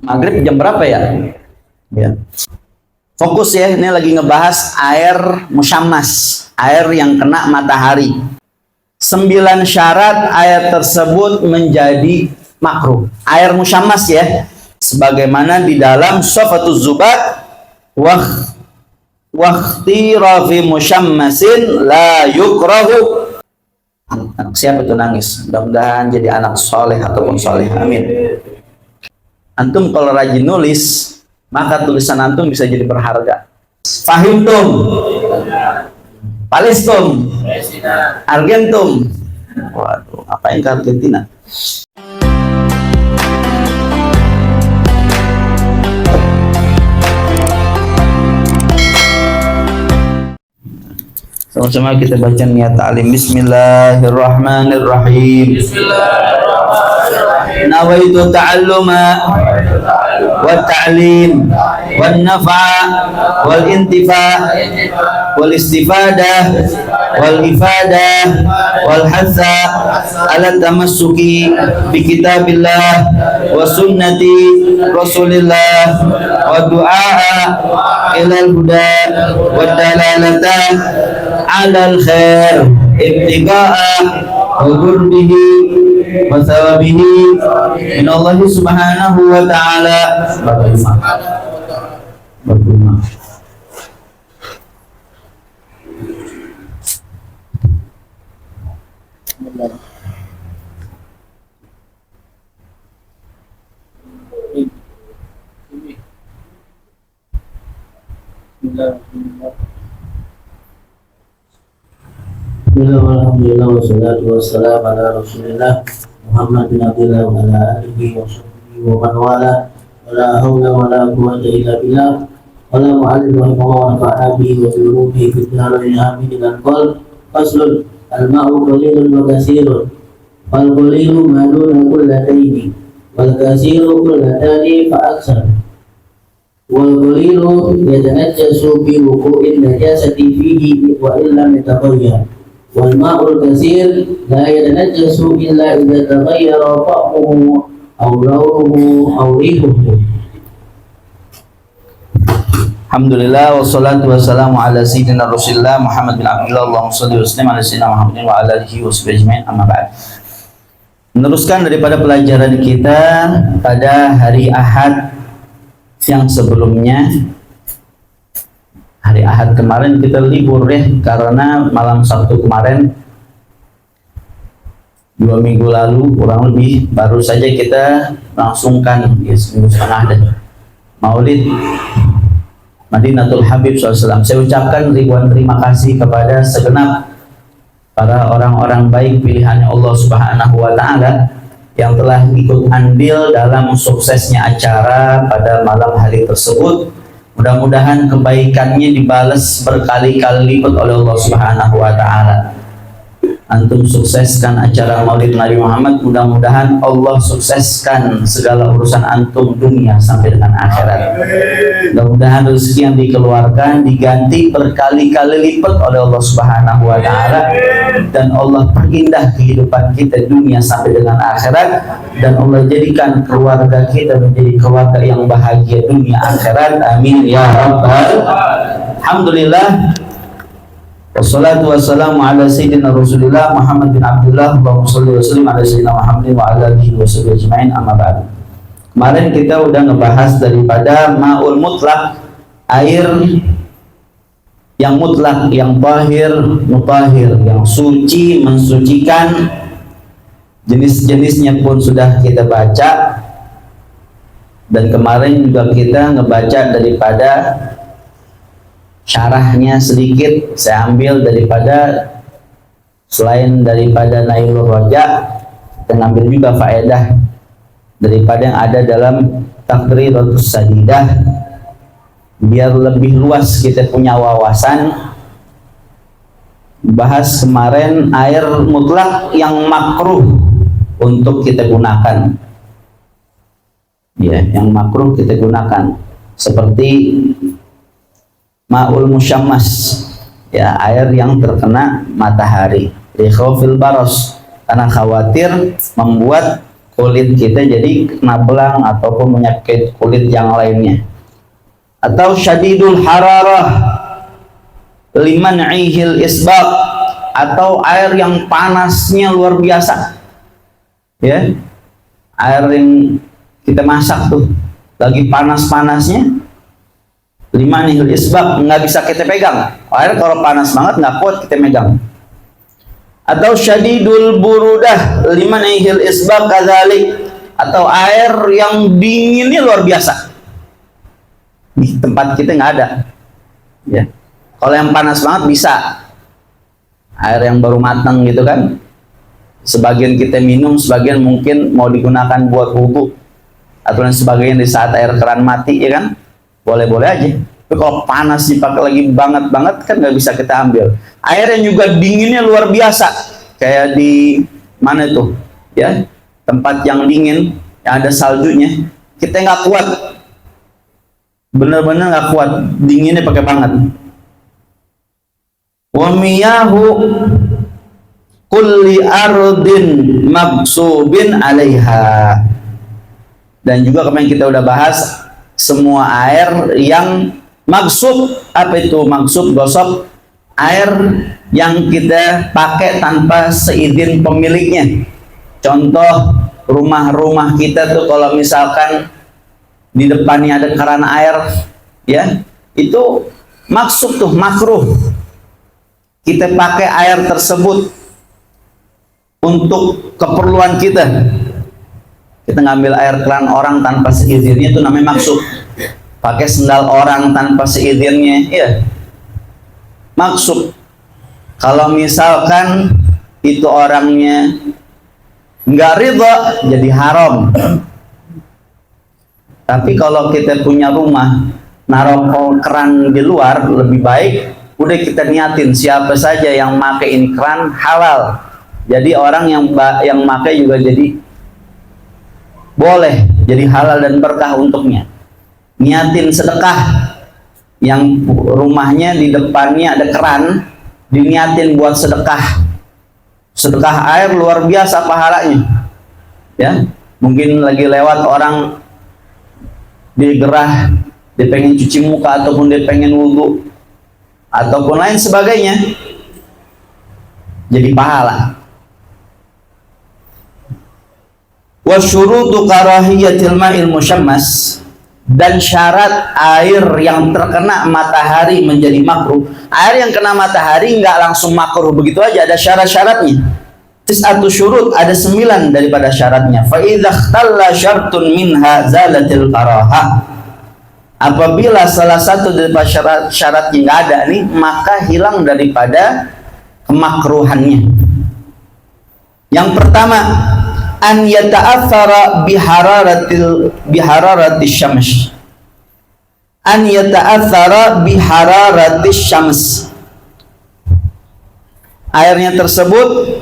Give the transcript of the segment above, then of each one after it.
Maghrib jam berapa ya? Ya. Fokus ya, ini lagi ngebahas air musyammas, air yang kena matahari. 9 syarat air tersebut menjadi makruh. Air musyammas ya, sebagaimana di dalam Syafatuz Zubat, wakhtira fi musyammasin la yukrahu. Anak siapa itu nangis? Mudah-mudahan jadi anak soleh ataupun soleh, amin. Antum kalau rajin nulis, maka tulisan antum bisa jadi berharga. Fahimtum, Palestum, Argentum. Waduh, apa yang ke Argentina? Sama-sama kita baca niat ta'lim. Bismillahirrahmanirrahim. Nawaitu ta'alluma wa ta'lim wa nafa'a wal intifa' wal istifadah wal ifadah wal hatha ala tamassuki bi kitabillah wa sunnati rasulillah wa du'a ila al-huda wa dalalata ala al-khair ibtiga'a wa qurbihi wa thawabihi min Allah subhanahu wa ta'ala. Berguna. Alhamdulillah wassalatu wassalamu ala Rasulillah Muhammad bin Abdullah wa ala alihi wa sahbihi wa man wala wa la hawla wa la quwwata illa billah wa la mu'allim wa nafa'na bihi wa bihi fi dharain amin. Dan qol faslun al-ma'u qalilun wa katsirun wal qalilu ma duna kullataini wal katsiru kullatani fa aktsar wal qalilu yatanajjasu bi wuqu'in najasati fihi wa illam yataghayyar wal ma'ul katsir la yatanajjasu illa idza taghayyara ta'muhu aw launuhu aw rihuhu. Alhamdulillah wassalatu wassalamu ala sayyidina Rasulillah Muhammad bin Abdullah. Allahumma shalli wa sallim ala sayyidina Muhammadin wa ala alihi wa sahbihi ajmain, amma ba'd. Meneruskan daripada pelajaran kita pada hari Ahad yang sebelumnya. Hari Ahad kemarin kita libur ya, karena malam Sabtu kemarin 2 minggu lalu kurang lebih baru saja kita langsungkan ya, seminggu setengah dan Maulid Madinatul Habib SAW. Saya ucapkan ribuan terima kasih kepada segenap para orang-orang baik pilihan Allah Subhanahu wa Ta'ala yang telah ikut andil dalam suksesnya acara pada malam hari tersebut. Mudah-mudahan kebaikannya dibalas berkali-kali lipat oleh Allah Subhanahu wa Ta'ala. Antum sukseskan acara Maulid Nabi Muhammad, mudah-mudahan Allah sukseskan segala urusan antum dunia sampai dengan akhirat. Mudah-mudahan rezeki yang dikeluarkan diganti berkali-kali lipat oleh Allah Subhanahu wa Ta'ala, dan Allah perindah kehidupan kita dunia sampai dengan akhirat, dan Allah jadikan keluarga kita menjadi keluarga yang bahagia dunia akhirat, amin ya rabbal. Alhamdulillah wassalatu wassalamu ala sayyidina Rasulillah Muhammad bin Abdullah. Allahumma shalli wa sallim ala sayyidina Muhammadin wa ala alihi wa sahbihi ajmain, amma ba'd. Kemarin kita udah ngebahas daripada ma'ul mutlak, air yang mutlak, yang tahir, mutahhir, yang suci, mensucikan. Jenis-jenisnya pun sudah kita baca, dan kemarin juga kita ngebaca daripada syarahnya sedikit. Saya ambil daripada, selain daripada Nailul Raja, kita ngambil juga faedah daripada yang ada dalam Taqriratus Sadidah, biar lebih luas kita punya wawasan. Bahas kemarin air mutlak yang makruh untuk kita gunakan ya, yang makruh kita gunakan, seperti ma'ul musyammas ya, air yang terkena matahari, li khaufil baros, karena khawatir membuat kulit kita jadi kena belang ataupun penyakit kulit yang lainnya. Atau syadidul hararah liman ihil isbaq, atau air yang panasnya luar biasa, ya, air yang kita masak tuh lagi panas-panasnya, liman ihil isbaq, nggak bisa kita pegang. Air kalau panas banget nggak kuat kita megang. Atau syadidul burudah liman ihil isbaq kadzalik, atau air yang dinginnya luar biasa. Di tempat kita nggak ada, ya. Kalau yang panas banget bisa, air yang baru matang gitu kan, sebagian kita minum, sebagian mungkin mau digunakan buat wudhu atau lain sebagainya di saat air keran mati, ya kan, boleh-boleh aja. Tapi kalau panas dipakai lagi banget kan nggak bisa kita ambil. Air yang juga dinginnya luar biasa, kayak di mana itu, ya, tempat yang dingin yang ada saljunya, kita nggak kuat, bener-bener nggak kuat, dinginnya pakai banget. Wa miyahu kulli ardin magsubin alaiha, dan juga kemarin kita udah bahas semua air yang magsub. Apa itu magsub? Gosok, air yang kita pakai tanpa seizin pemiliknya. Contoh rumah-rumah kita tuh kalau misalkan di depannya ada keran air, ya, itu maksud tuh makruh kita pakai air tersebut untuk keperluan kita. Kita ngambil air keran orang tanpa seizinnya itu namanya maksud. Pakai sendal orang tanpa seizinnya, ya, maksud. Kalau misalkan itu orangnya nggak ridha, jadi haram. Tapi kalau kita punya rumah, naruh keran di luar, lebih baik udah kita niatin siapa saja yang pakai ini keran halal. Jadi orang yang pakai juga jadi boleh, jadi halal dan berkah untuknya. Niatin sedekah, yang rumahnya di depannya ada keran, diniatin buat sedekah. Sedekah air luar biasa pahalanya. Ya, mungkin lagi lewat orang digerah, dia pengen cuci muka ataupun dia pengen wudhu ataupun lain sebagainya, jadi pahala. Wa syurutu karahiyatil ma'il musyammas, dan syarat air yang terkena matahari menjadi makruh. Air yang kena matahari nggak langsung makruh begitu aja, ada syarat-syaratnya. Tis'atu syurut, ada 9 daripada syaratnya. Fa idza ikhtalla syartun minha zalatil karahah. Apabila salah satu daripada syaratnya nggak ada nih, maka hilang daripada kemakruhannya. Yang pertama, an yata'athara bihararatis syams. An yata'athara bihararatis syams. Airnya tersebut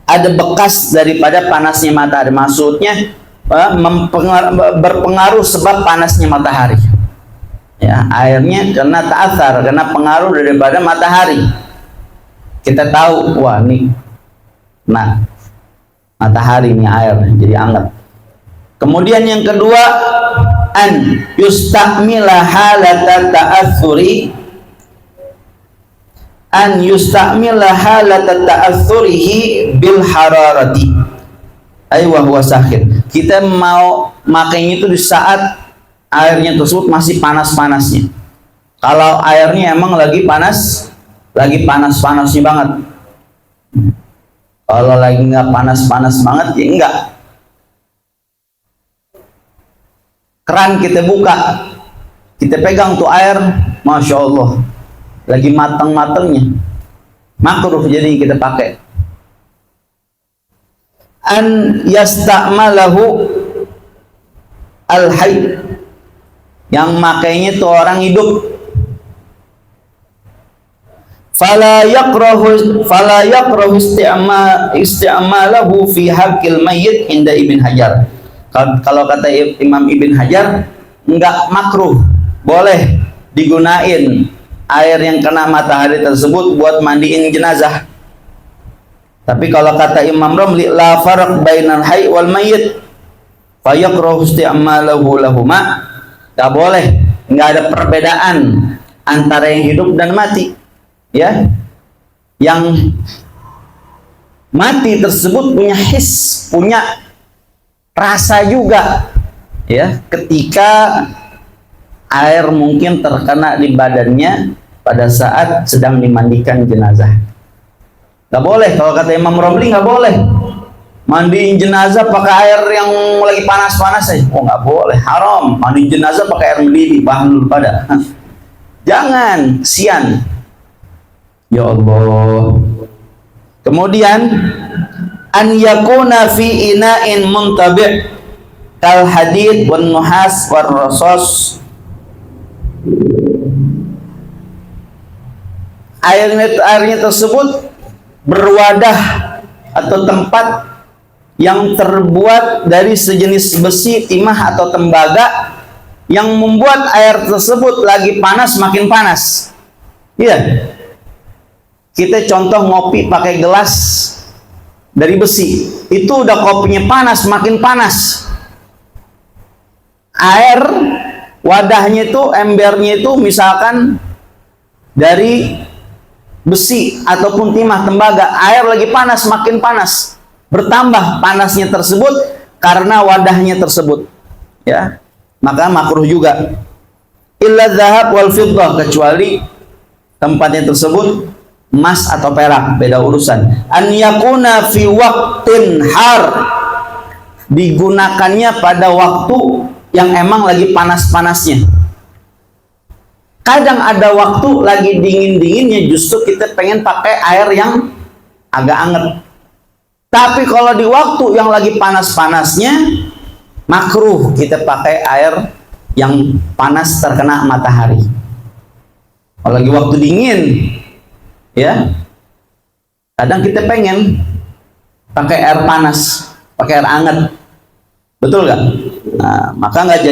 ada bekas daripada panasnya matahari. Maksudnya berpengaruh sebab panasnya matahari. Ya, airnya kena ta'athar, kena pengaruh daripada matahari. Kita tahu, wah nih, nah, matahari ini air jadi hangat. Kemudian yang kedua, an yustakmila halata ta'athuri, an yustakmila halata ta'athurihi bil hararati, ay wa huwa sakhir. Kita mau makainya itu di saat airnya tersebut masih panas-panasnya. Kalau airnya emang lagi panas-panasnya banget. Kalau lagi nggak panas-panas banget, ya enggak. Keran kita buka, kita pegang tuh air, Masya Allah, lagi matang-matangnya, makruh jadi kita pakai. An yasta'malahu al-hayy, yang makainya tuh orang hidup. Fala yakrahu isti'malahu fi haqqil mayyit inda Ibn Hajar. Kalau kata Imam Ibn Hajar, enggak makruh, boleh digunain air yang kena matahari tersebut buat mandiin jenazah. Tapi kalau kata Imam Romli, la farq bainal hayy wal mayyit fa yakrahu isti'malahu lahuma. Enggak boleh, enggak ada perbedaan antara yang hidup dan mati. Ya. Yang mati tersebut punya his, punya rasa juga. Ya, ketika air mungkin terkena di badannya pada saat sedang dimandikan jenazah. Nggak boleh, kalau kata Imam Romli nggak boleh mandiin jenazah pakai air yang lagi panas-panas aja. Oh nggak boleh, haram. Mandiin jenazah pakai air mendidih, bahlul pada. Jangan, sian. Ya Allah. Kemudian an yakuna fi ina'in muntabi' kal hadid wan nuhas war rasos. Airnya tersebut berwadah atau tempat yang terbuat dari sejenis besi, timah atau tembaga yang membuat air tersebut lagi panas makin panas. Iya. Kita contoh ngopi pakai gelas dari besi, itu udah kopinya panas, makin panas. Air wadahnya itu, embernya itu misalkan dari besi ataupun timah tembaga, air lagi panas, makin panas, bertambah panasnya tersebut karena wadahnya tersebut, ya, maka makruh juga. Illa dzahab wal fiddah, kecuali tempatnya tersebut emas atau perak, beda urusan. An yakuna fi waqtin har, digunakannya pada waktu yang emang lagi panas-panasnya. Kadang ada waktu lagi dingin-dinginnya, justru kita pengen pakai air yang agak anget. Tapi kalau di waktu yang lagi panas-panasnya, makruh kita pakai air yang panas terkena matahari. Kalau lagi waktu dingin, ya, kadang kita pengen pakai air panas, pakai air anget, betul nggak? Nah, maka nggak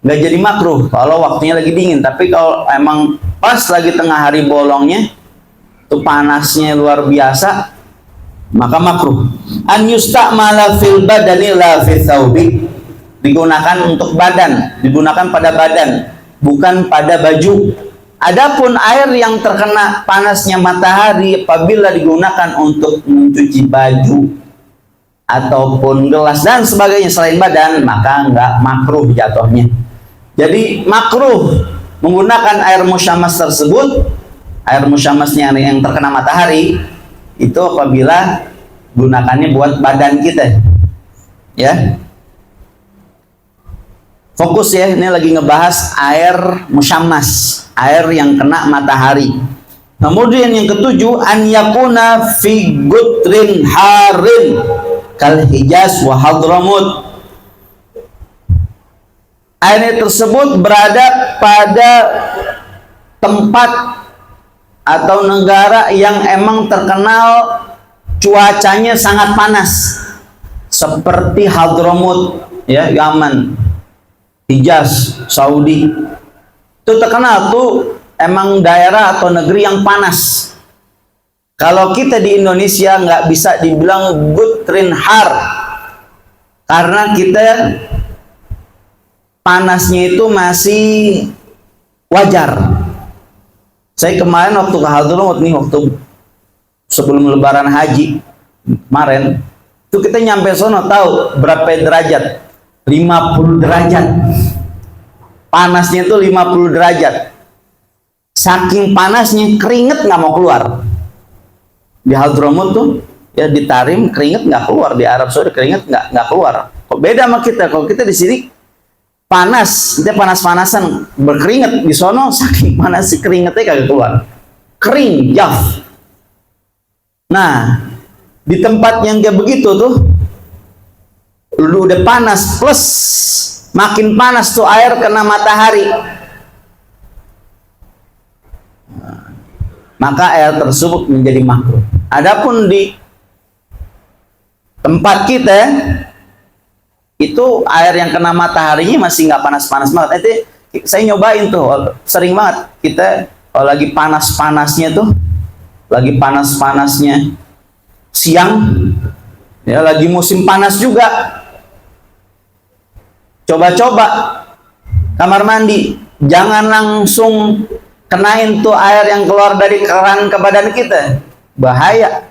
jadi makruh kalau waktunya lagi dingin. Tapi kalau emang pas lagi tengah hari bolongnya, itu panasnya luar biasa, maka makruh. An yusta'mala fil badani la fil thawbi, digunakan untuk badan, digunakan pada badan, bukan pada baju. Adapun air yang terkena panasnya matahari apabila digunakan untuk mencuci baju ataupun gelas dan sebagainya selain badan, maka enggak makruh jatuhnya. Jadi makruh menggunakan air musyamas tersebut, air musyamasnya yang terkena matahari, itu apabila gunakannya buat badan kita, ya. Fokus ya, ini lagi ngebahas air musyamas, air yang kena matahari. Kemudian yang ketujuh, an yakuna fi gutrin harin kal Hijaz wa Hadramut. Air tersebut berada pada tempat atau negara yang emang terkenal cuacanya sangat panas, seperti Hadramut, ya, Yaman, Hijaz, Saudi. Itu terkenal tuh emang daerah atau negeri yang panas. Kalau kita di Indonesia nggak bisa dibilang gutrin har, karena kita panasnya itu masih wajar. Saya kemarin waktu ke Hadramut nih, waktu sebelum lebaran haji kemarin, itu kita nyampe sono tahu berapa derajat? 50 derajat. Panasnya itu 50 derajat. Saking panasnya keringet nggak mau keluar. Di Hadramut tuh ya, di Tarim keringet nggak keluar, di Arab Saudi keringet nggak keluar. Kok beda sama kita? Kalau kita di sini panas, kita panas-panasan berkeringet, di sono saking panas keringetnya kagak keluar, kering, jaf. Nah, di tempat yang kayak begitu tuh, lu udah panas plus makin panas tuh air kena matahari, maka air tersebut menjadi makruh. Adapun di tempat kita itu air yang kena mataharinya masih nggak panas-panas banget. Itu saya nyobain tuh, sering banget kita kalau lagi panas-panasnya tuh, lagi panas-panasnya siang, ya lagi musim panas juga, coba-coba kamar mandi, jangan langsung kenain tuh air yang keluar dari keran ke badan kita, bahaya.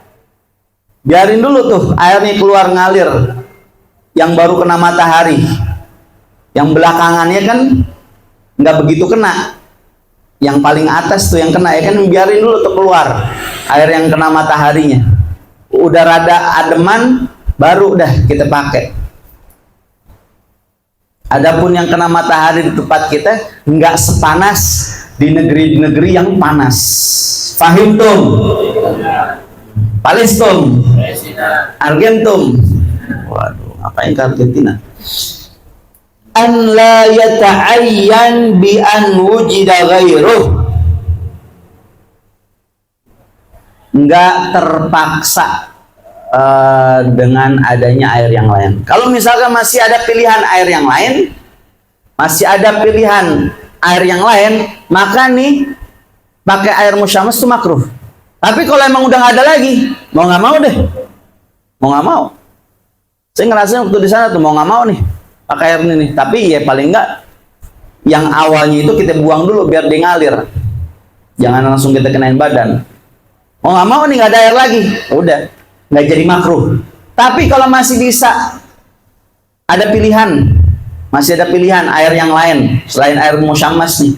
Biarin dulu tuh airnya keluar ngalir, yang baru kena matahari, yang belakangannya kan nggak begitu kena, yang paling atas tuh yang kena, ya kan, biarin dulu tuh keluar air yang kena mataharinya, udah rada ademan baru dah kita pakai. Adapun yang kena matahari di tempat kita nggak sepanas di negeri-negeri yang panas. Fahim tum? Palestum? Argentum? Waduh, apa yang ke Argentina? An la yata'ayyan bi an wujida ghairuh. Nggak terpaksa dengan adanya air yang lain. Kalau misalkan masih ada pilihan air yang lain, maka nih pakai air musyammas itu makruh. Tapi kalau emang udah nggak ada lagi, mau nggak mau deh, mau nggak mau. Saya ngerasain waktu di sana tuh mau nggak mau nih pakai air ini nih. Tapi ya paling nggak yang awalnya itu kita buang dulu biar dia ngalir. Jangan langsung kita kenain badan. Mau nggak mau nih nggak ada air lagi, udah nggak jadi makruh. Tapi kalau masih bisa ada pilihan, masih ada pilihan air yang lain selain air musyammas nih,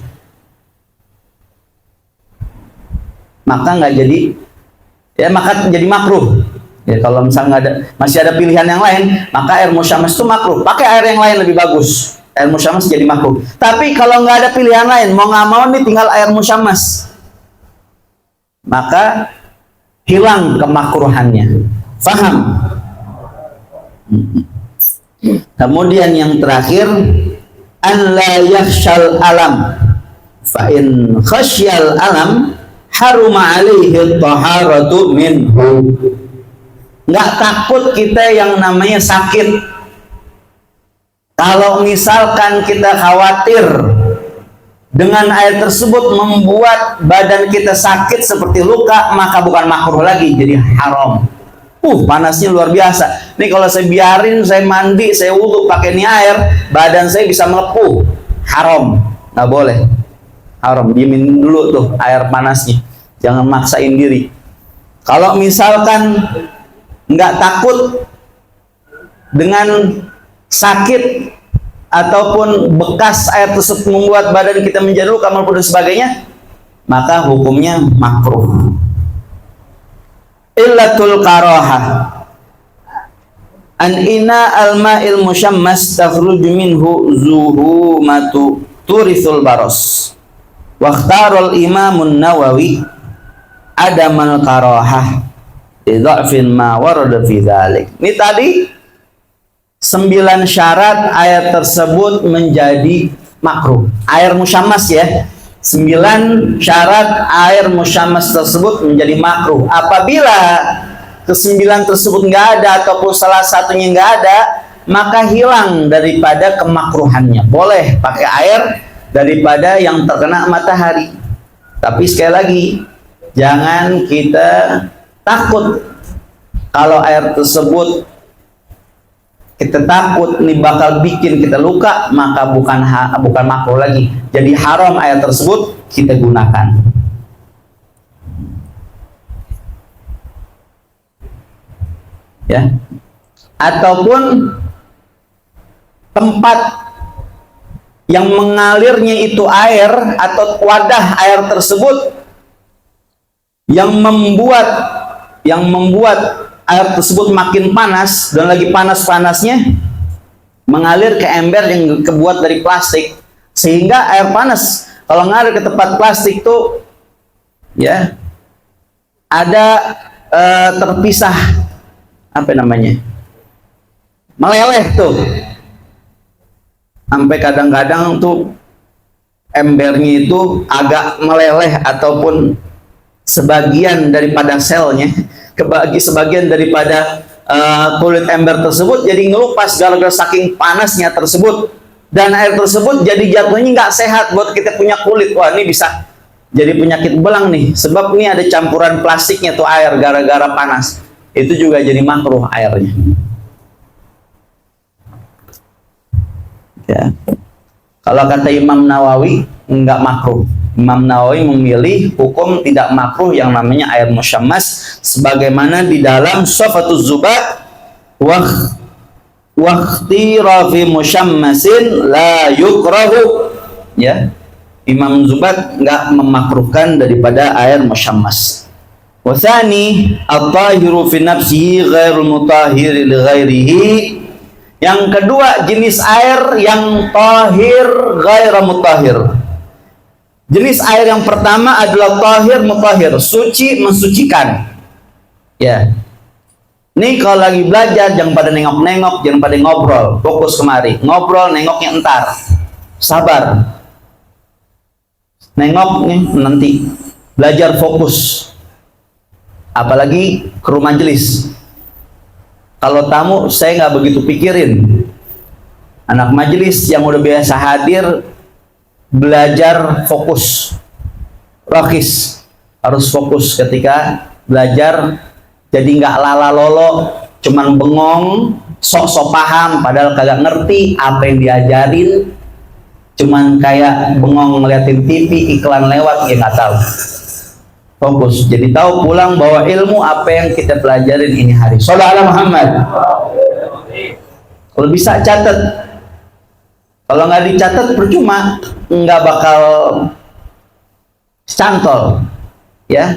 maka nggak jadi, ya maka jadi makruh. Ya kalau misalnya nggak ada, masih ada pilihan yang lain, maka air musyammas itu makruh. Pakai air yang lain lebih bagus. Air musyammas jadi makruh. Tapi kalau nggak ada pilihan lain, mau nggak mau nih tinggal air musyammas, maka hilang kemakruhannya. Faham? Kemudian yang terakhir, an la yakhshal alam, fa in khasyal alam haruma alaihi taharatu minhu. Nggak takut kita yang namanya sakit. Kalau misalkan kita khawatir dengan air tersebut membuat badan kita sakit seperti luka, maka bukan makruh lagi, jadi haram. Panasnya luar biasa. Nih kalau saya biarin, saya mandi, saya wudhu pakai ini air, badan saya bisa melepuh. Haram, nggak boleh. Haram, diemin dulu tuh air panasnya. Jangan maksain diri. Kalau misalkan nggak takut dengan sakit ataupun bekas air tersebut membuat badan kita menjadi luka maupun sebagainya, maka hukumnya makruh. Illatul karaha an ina al-ma'il musyammas takhruju minhu zuhumatu turithul baros. Wa ikhtarul Imamun Nawawi adamal karahah lidha'fin ma warada fi dzalik. Ini tadi 9 syarat air tersebut menjadi makruh. Air musyammas ya. 9 syarat air musyammas tersebut menjadi makruh. Apabila ke-9 tersebut nggak ada ataupun salah satunya nggak ada, maka hilang daripada kemakruhannya. Boleh pakai air daripada yang terkena matahari. Tapi sekali lagi, jangan kita takut kalau air tersebut kita takut nih bakal bikin kita luka, maka bukan makruh lagi. Jadi haram air tersebut kita gunakan. Ya. Ataupun tempat yang mengalirnya itu air atau wadah air tersebut yang membuat air tersebut makin panas dan lagi panas-panasnya mengalir ke ember yang kebuat dari plastik, sehingga air panas kalau ngalir ke tempat plastik tuh ya ada terpisah meleleh tuh, sampai kadang-kadang tuh embernya itu agak meleleh ataupun sebagian daripada selnya sebagian daripada kulit ember tersebut jadi ngelupas gara-gara saking panasnya tersebut, dan air tersebut jadi jatuhnya nggak sehat buat kita punya kulit. Wah, ini bisa jadi penyakit belang nih, sebab ini ada campuran plastiknya tuh air gara-gara panas. itu juga jadi makruh airnya. Ya. Kalau kata Imam Nawawi enggak makruh. Imam Nawawi memilih hukum tidak makruh yang namanya air musyammas, sebagaimana di dalam Safatuz Zubat waqtira fi musyammasin la yukrahu. Ya, Imam Zubat enggak memakruhkan daripada air musyammas. Wa tsani at-tahiru fi nafsihi ghairul mutahhir li ghairihi. Yang kedua, jenis air yang tahir ghaira mutahhir. Jenis air yang pertama adalah tahir mutahhir, suci mensucikan. Ya. Nih kalau lagi belajar jangan pada nengok-nengok, jangan pada ngobrol, fokus kemari. Ngobrol nengoknya entar. Sabar. Nengok nih nanti. Belajar fokus. Apalagi ke rumah majelis. Kalau tamu saya nggak begitu pikirin. Anak majelis yang udah biasa hadir belajar fokus. Rakis harus fokus ketika belajar, jadi nggak lala-lolo, cuman bengong, sok-sok paham padahal kagak ngerti apa yang diajarin, cuman kayak bengong ngeliatin TV iklan lewat ya nggak tahu. Fokus, jadi tahu pulang bawa ilmu apa yang kita pelajarin ini hari. Shallallahu Muhammad. Kalau bisa catat, kalau nggak dicatat percuma, nggak bakal cantol, ya.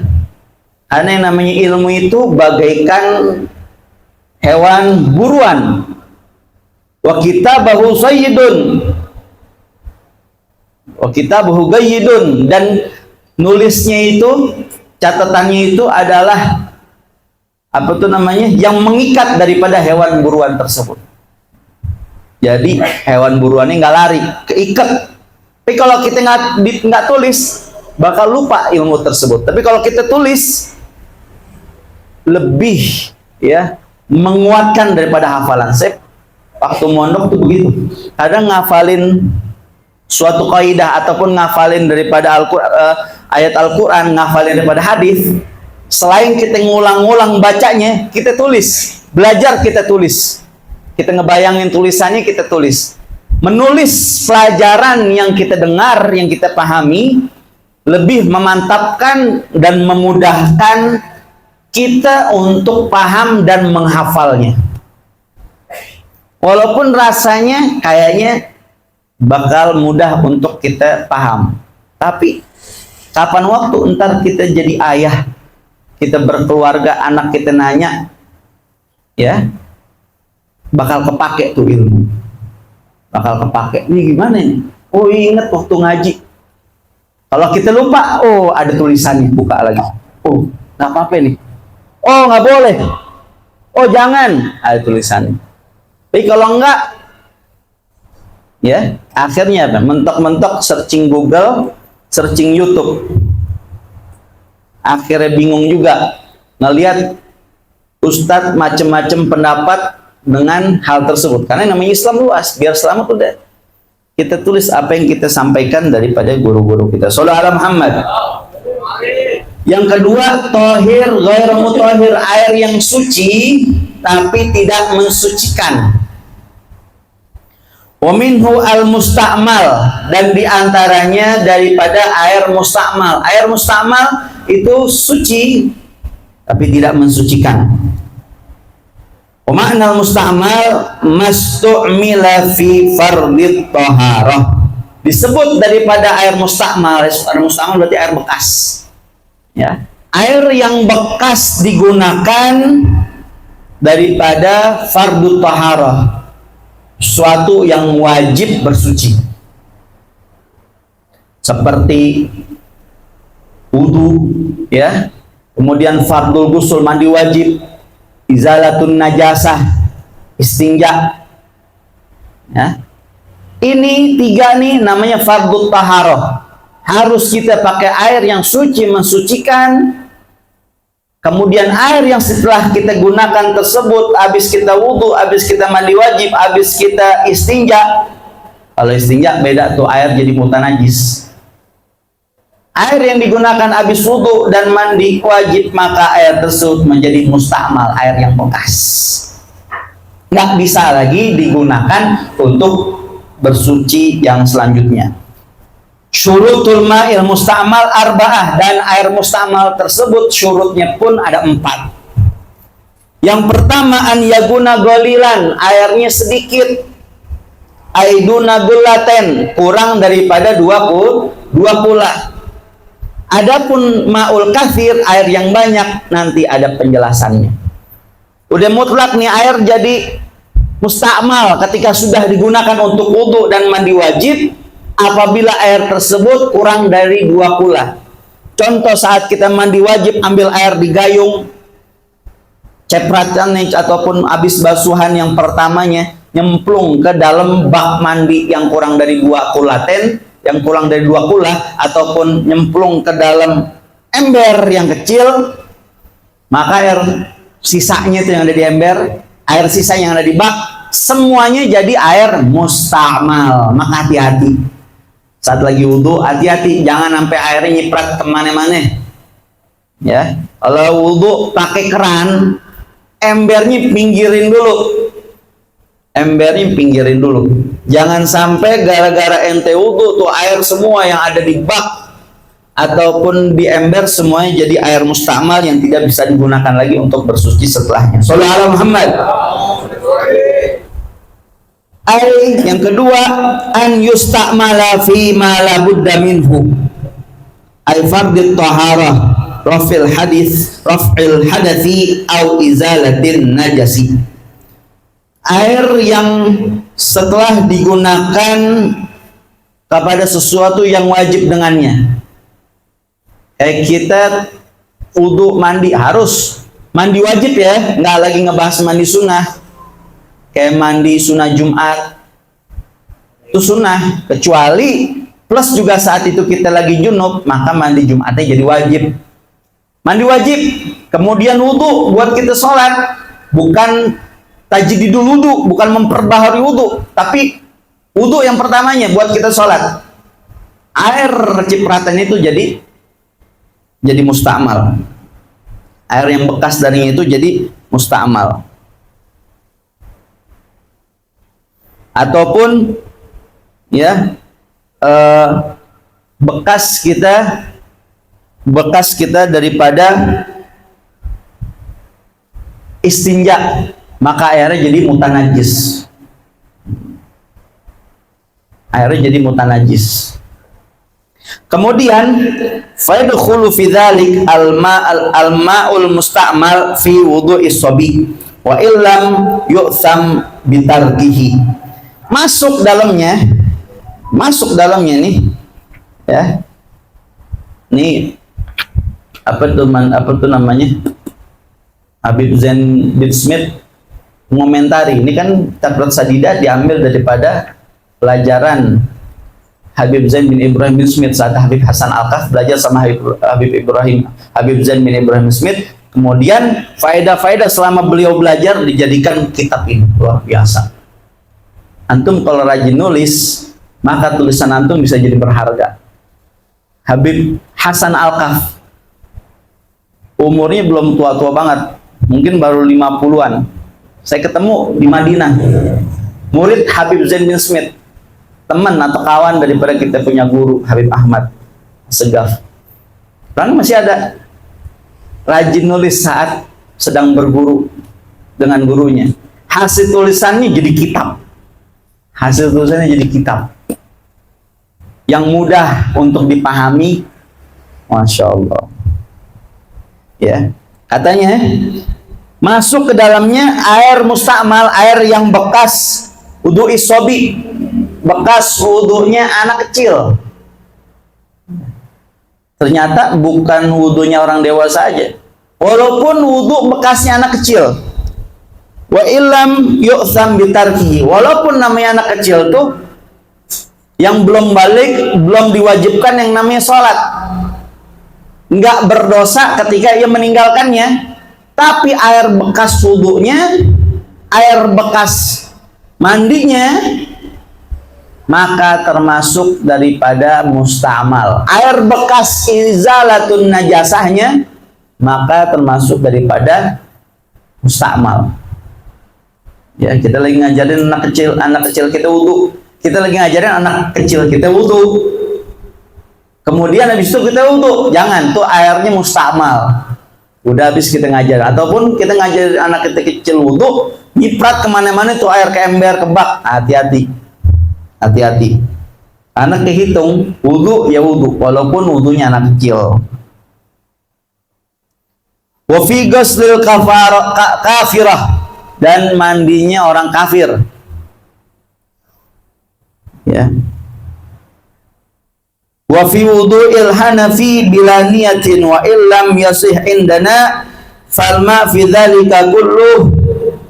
Karena yang namanya ilmu itu bagaikan hewan buruan. Wa kitabahu sayyidun, wa kitabahu gayyidun, dan nulisnya itu, catatannya itu adalah apa tuh namanya, yang mengikat daripada hewan buruan tersebut. Jadi hewan buruannya nggak lari, keikat. Tapi kalau kita nggak tulis, bakal lupa ilmu tersebut. Tapi kalau kita tulis, lebih ya menguatkan daripada hafalan. Saya waktu mondok tuh begitu. Kadang ngafalin suatu kaidah ataupun ngafalin daripada ayat Al-Quran, ngafalin daripada hadis, selain kita ngulang-ngulang bacanya, kita tulis. Belajar kita tulis. Kita ngebayangin tulisannya, kita tulis. Menulis pelajaran yang kita dengar, yang kita pahami, lebih memantapkan dan memudahkan kita untuk paham dan menghafalnya. Walaupun rasanya kayaknya bakal mudah untuk kita paham, tapi kapan waktu entar kita jadi ayah, kita berkeluarga, anak kita nanya, ya, bakal kepake tuh ilmu, bakal kepake. Ini gimana nih? Oh ingat waktu ngaji. Kalau kita lupa, oh ada tulisannya, buka lagi. Oh nggak apa-apa nih. Oh nggak boleh. Oh jangan, ada tulisannya. Tapi kalau enggak, ya akhirnya apa? Mentok-mentok searching Google, searching YouTube, akhirnya bingung juga ngelihat ustadz macem-macem pendapat dengan hal tersebut. Karena namanya Islam luas, biar selamat udah kita tulis apa yang kita sampaikan daripada guru-guru kita. Shallallahu alaihi Muhammad. Yang kedua, tahir ghairu mutahhir, air yang suci tapi tidak mensucikan. Wa minhu al-musta'mal, dan diantaranya daripada air musta'mal. Air musta'mal itu suci tapi tidak mensucikan. Wa ma'nal musta'mal mastu'mila fi fardhit taharah. Disebut daripada air musta'mal. Air musta'mal berarti air bekas. Ya, air yang bekas digunakan daripada fardhu taharah, suatu yang wajib bersuci, seperti wudu, ya, kemudian fardhu ghusl, mandi wajib, izalatun najasah, istinja, ya. Ini tiga nih namanya fardhu taharah. Harus kita pakai air yang suci mensucikan. Kemudian air yang setelah kita gunakan tersebut, habis kita wudu, habis kita mandi wajib, habis kita istinja. Kalau istinja beda tuh, air jadi mutanajis. air yang digunakan habis wudu dan mandi wajib, maka air tersebut menjadi musta'mal, air yang bekas. Nggak bisa lagi digunakan untuk bersuci yang selanjutnya. Syurutul ma'il musta'mal arba'ah, dan air musta'mal tersebut syurutnya pun ada 4. Yang pertama, an yaguna golilan, airnya sedikit, aiduna gulaten, kurang daripada 2 pula. Adapun ma'ul kathir, air yang banyak, nanti ada penjelasannya. Udah mutlak nih air jadi musta'mal ketika sudah digunakan untuk wudu dan mandi wajib apabila air tersebut kurang dari 2 pula. Contoh saat kita mandi wajib ambil air di gayung, cepratan ataupun habis basuhan yang pertamanya nyemplung ke dalam bak mandi yang kurang dari 2 kulaten, yang kurang dari 2 kula, ataupun nyemplung ke dalam ember yang kecil, maka air sisanya itu yang ada di ember, air sisa yang ada di bak, semuanya jadi air musta'mal. Maka hati-hati saat lagi wudhu, hati-hati jangan sampai airnya nyiprat kemana-mana ya. Kalau wudhu pakai keran, embernya pinggirin dulu, jangan sampai gara-gara ente wudhu tuh air semua yang ada di bak ataupun di ember semuanya jadi air musta'mal yang tidak bisa digunakan lagi untuk bersuci setelahnya. Shallallahu alaihi Muhammad. Yang kedua, an yusta'mala fi ma la budda minhu, ay fardit taharah, raf'il hadathi au izalatin najasi. Air yang setelah digunakan kepada sesuatu yang wajib dengannya. Kita wudu mandi, harus mandi wajib ya, nggak lagi ngebahas mandi sunnah. Kayak mandi sunnah Jumat itu sunnah, kecuali plus juga saat itu kita lagi junub, maka mandi Jumatnya jadi wajib. Mandi wajib, kemudian wudu buat kita sholat, bukan tajdidul wudu, bukan memperbaharui wudu, tapi wudu yang pertamanya buat kita sholat. Air cipratan itu jadi musta'mal. Air yang bekas darinya itu jadi musta'mal. Ataupun ya bekas kita daripada istinja, maka airnya jadi mutanajis. Kemudian fayadkhulu fi dzalik al-ma'ul musta'mal fi wudu'is shabi wa illam yu'tham bitarkihi. Masuk dalamnya nih ya. Nih apa tuh namanya? Habib Zain bin Smith mengomentari, ini kan Takrut Sadidah diambil daripada pelajaran Habib Zain bin Ibrahim bin Smith saat Habib Hasan Al-Kaf belajar sama Habib Zain bin Ibrahim bin Smith. Kemudian faedah-faedah selama beliau belajar dijadikan kitab ini, luar biasa. Antum kalau rajin nulis, maka tulisan antum bisa jadi berharga. Habib Hasan Al-Kaf umurnya belum tua-tua banget, mungkin baru 50-an. Saya ketemu di Madinah, murid Habib Zain bin Smith, teman atau kawan daripada kita punya guru Habib Ahmad Segaf. Kan masih ada rajin nulis saat sedang berguru dengan gurunya. Hasil tulisannya jadi kitab. Yang mudah untuk dipahami, Masya Allah. Ya, katanya masuk ke dalamnya air musta'mal, air yang bekas wudu isobi, bekas wudunya anak kecil. Ternyata bukan wudunya orang dewasa aja, walaupun wudu bekasnya anak kecil. Wa illam yu'tham bitarkihi, walaupun namanya anak kecil tuh yang belum balik, belum diwajibkan yang namanya sholat, nggak berdosa ketika ia meninggalkannya, tapi air bekas wudunya, air bekas mandinya maka termasuk daripada musta'mal. Air bekas izalatun najasahnya, maka termasuk daripada musta'mal. Ya, kita lagi ngajarin anak kecil kita wudu. Kita lagi ngajarin anak kecil kita wudu. Kemudian habis itu kita wudu, jangan, tuh airnya musta'mal. Udah habis kita ngajar, ataupun kita ngajarin anak kita kecil wudu, nyiprat kemana-mana tuh air ke ember, ke bak. Hati-hati. Anak kehitung wudu ya wudu, walaupun wudunya anak kecil. Wa fi ghuslil kafirah, dan mandinya orang kafir. Ya. Wa fi wudu'il hanafi bila niyatin wa illam yasih indana falma fi dzalika kulluh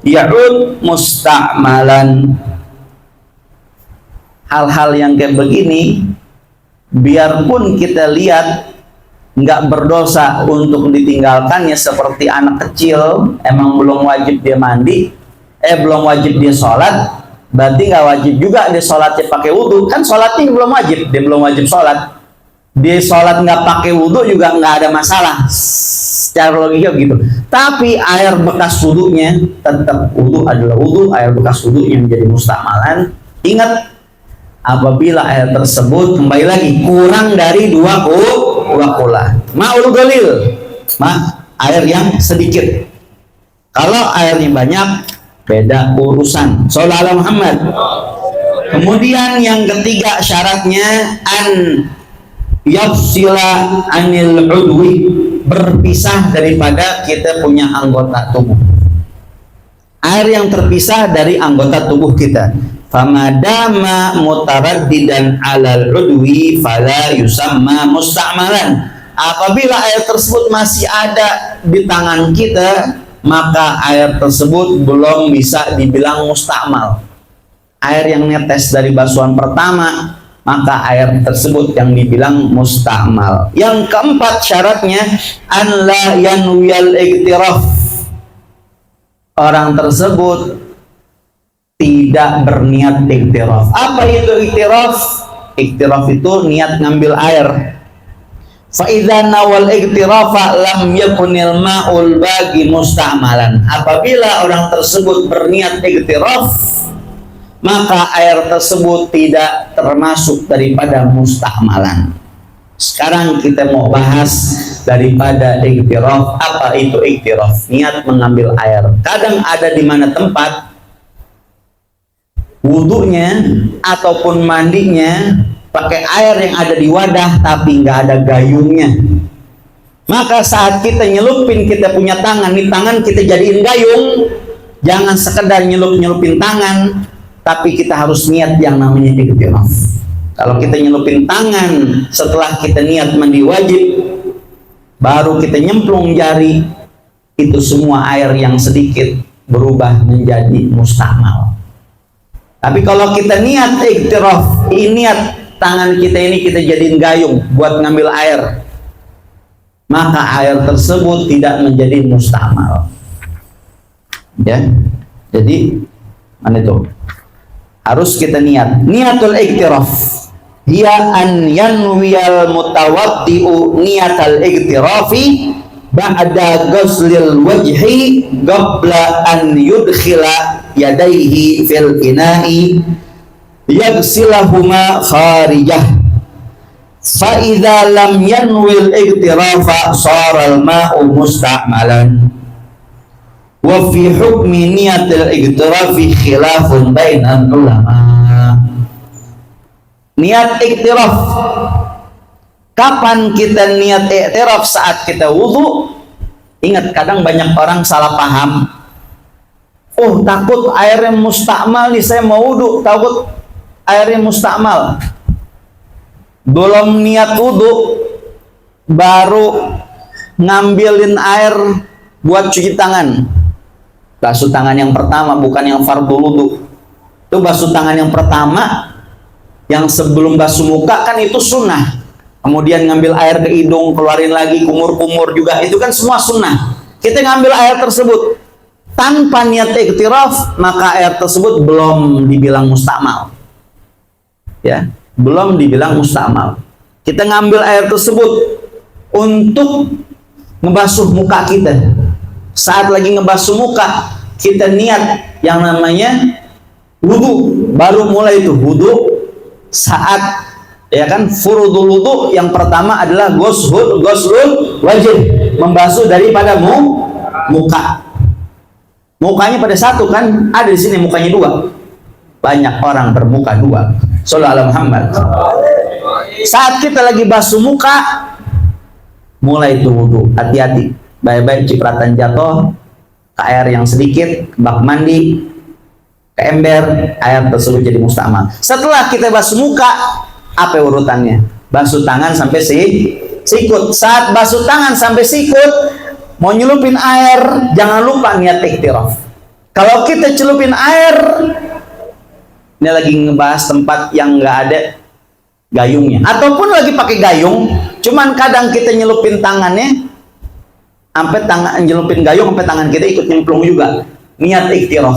ya'ud musta'malan. Hal-hal yang kayak begini, biarpun kita lihat nggak berdosa untuk ditinggalkannya, seperti anak kecil emang belum wajib dia mandi, belum wajib dia sholat, berarti nggak wajib juga dia sholatnya pakai wudhu. Kan sholatnya belum wajib, dia belum wajib sholat. Dia sholat nggak pakai wudhu juga nggak ada masalah, secara logika gitu. Tapi air bekas wudhunya tetap wudhu adalah wudhu, air bekas wudhunya menjadi musta'malan. Ingat, apabila air tersebut kembali lagi kurang dari dua kula, ma'ul galil, air yang sedikit. Kalau airnya banyak, beda urusan. Shallallahu alaihi Muhammad. Kemudian yang ketiga syaratnya an yafsila anil udwi, berpisah daripada kita punya anggota tubuh. Air yang terpisah dari anggota tubuh kita. Famadama mutaraddidan alal udwi fala yusamma musta'malan. Apabila air tersebut masih ada di tangan kita, maka air tersebut belum bisa dibilang musta'mal. Air yang netes dari basuhan pertama, maka air tersebut yang dibilang musta'mal. Yang keempat syaratnya an la yanwiyal iktiraf. Orang tersebut tidak berniat iktiraf. Apa itu iktiraf? Iktiraf itu niat ngambil air. Fa idza nawal iktirafa lam yakunil ma'ul bagi musta'malan. Apabila orang tersebut berniat iktiraf, maka air tersebut tidak termasuk daripada musta'malan. Sekarang kita mau bahas daripada iktiraf. Apa itu iktiraf? Niat mengambil air. Kadang ada di mana tempat wudunya ataupun mandinya pakai air yang ada di wadah tapi nggak ada gayungnya. Maka saat kita nyelupin, kita punya tangan, nih tangan kita jadiin gayung. Jangan sekedar nyelupin tangan, tapi kita harus niat yang namanya iktiraf. Kalau kita nyelupin tangan setelah kita niat mandi wajib, baru kita nyemplung jari, itu semua air yang sedikit berubah menjadi musta'mal. Tapi kalau kita niat iktiraf, niat tangan kita ini kita jadiin gayung buat ngambil air, maka air tersebut tidak menjadi musta'mal. Ya, jadi mana itu? Harus kita niatul iktiraf. Dia an yanwiyal mutawaddi'u niatal iktirafi ba'da ghuslil wajhi qabla an yudkhila yadaihi fil ina'i yagsilahuma kharijah. Fa idza lam yanwil iktirafa sara al ma'u musta'malan. Wa fi hukmi niyatil iktirafi khilafun bainan ulama. Niat iktiraf, kapan kita niat iktiraf? Saat kita wudhu. Ingat, kadang banyak orang salah paham. Oh, takut airnya musta'mal nih, saya mau wudhu, takut airnya musta'mal. Belum niat wudhu, baru ngambilin air buat cuci tangan. Basuh tangan yang pertama, bukan yang fardhu wudhu. Itu basuh tangan yang pertama, yang sebelum basuh muka kan itu sunnah. Kemudian ngambil air ke hidung, keluarin lagi, kumur-kumur juga, itu kan semua sunnah. Kita ngambil air tersebut tanpa niat iktiraf, maka air tersebut belum dibilang musta'mal. ya, belum dibilang musta'mal. Kita ngambil air tersebut untuk ngebasuh muka kita. Saat lagi ngebasuh muka, kita niat yang namanya wudu, baru mulai itu wudu. Saat ya kan, furudul wudu yang pertama adalah ghuslul wajib, membasuh daripada muka. Mukanya pada satu kan, ada di sini mukanya dua. Banyak orang bermuka dua. Sallallahu alaihi Muhammad. Saat kita lagi basuh muka, mulai itu wudu. Hati-hati, baik-baik cipratan jatuh ke air yang sedikit, bak mandi, ke ember, air tersebut jadi musta'mal. Setelah kita basuh muka, apa urutannya? Basuh tangan sampai sikut. Saat basuh tangan sampai sikut, mau nyelupin air, jangan lupa niat iktiraf. Kalau kita celupin air, ini lagi ngebahas tempat yang nggak ada gayungnya, ataupun lagi pakai gayung, cuman kadang kita nyelupin tangannya, sampai tangan nyelupin gayung, sampai tangan kita ikut nyemplung juga. Niat iktiraf,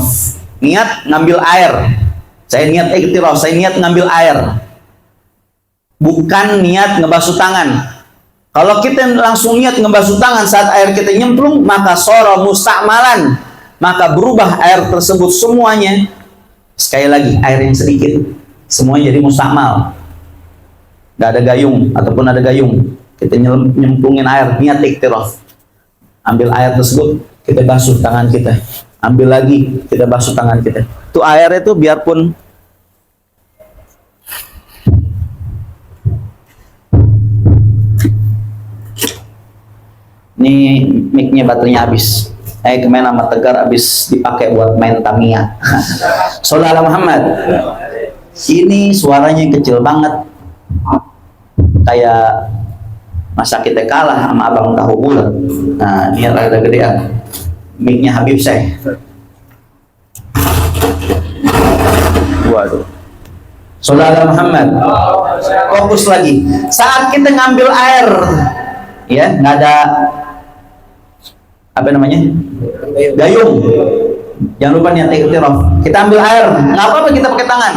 niat ngambil air. Saya niat iktiraf, saya niat ngambil air, bukan niat ngebasuh tangan. Kalau kita langsung niat ngebasuh tangan saat air kita nyemplung, maka sora musta'malan, maka berubah air tersebut semuanya. Sekali lagi, air yang sedikit, semuanya jadi musta'mal. Gak ada gayung, ataupun ada gayung, kita nyemplungin air, niat iktiraf. Ambil air tersebut, kita basuh tangan kita. Ambil lagi, kita basuh tangan kita. Itu air itu biarpun ini mic-nya baterainya habis. Kemarin sama Tegar habis dipakai buat main Tamiya. Saudara Muhammad, ini suaranya kecil banget, kayak masa kita kalah sama abang tahu bulat. Nah, ini rada gedean. Mic-nya Habib saya. Waduh. Saudara Muhammad, fokus lagi. Saat kita ngambil air, ya, nggak ada apa namanya, gayung, jangan lupa niat iktiraf. Kita ambil air, nggak apa-apa kita pakai tangan,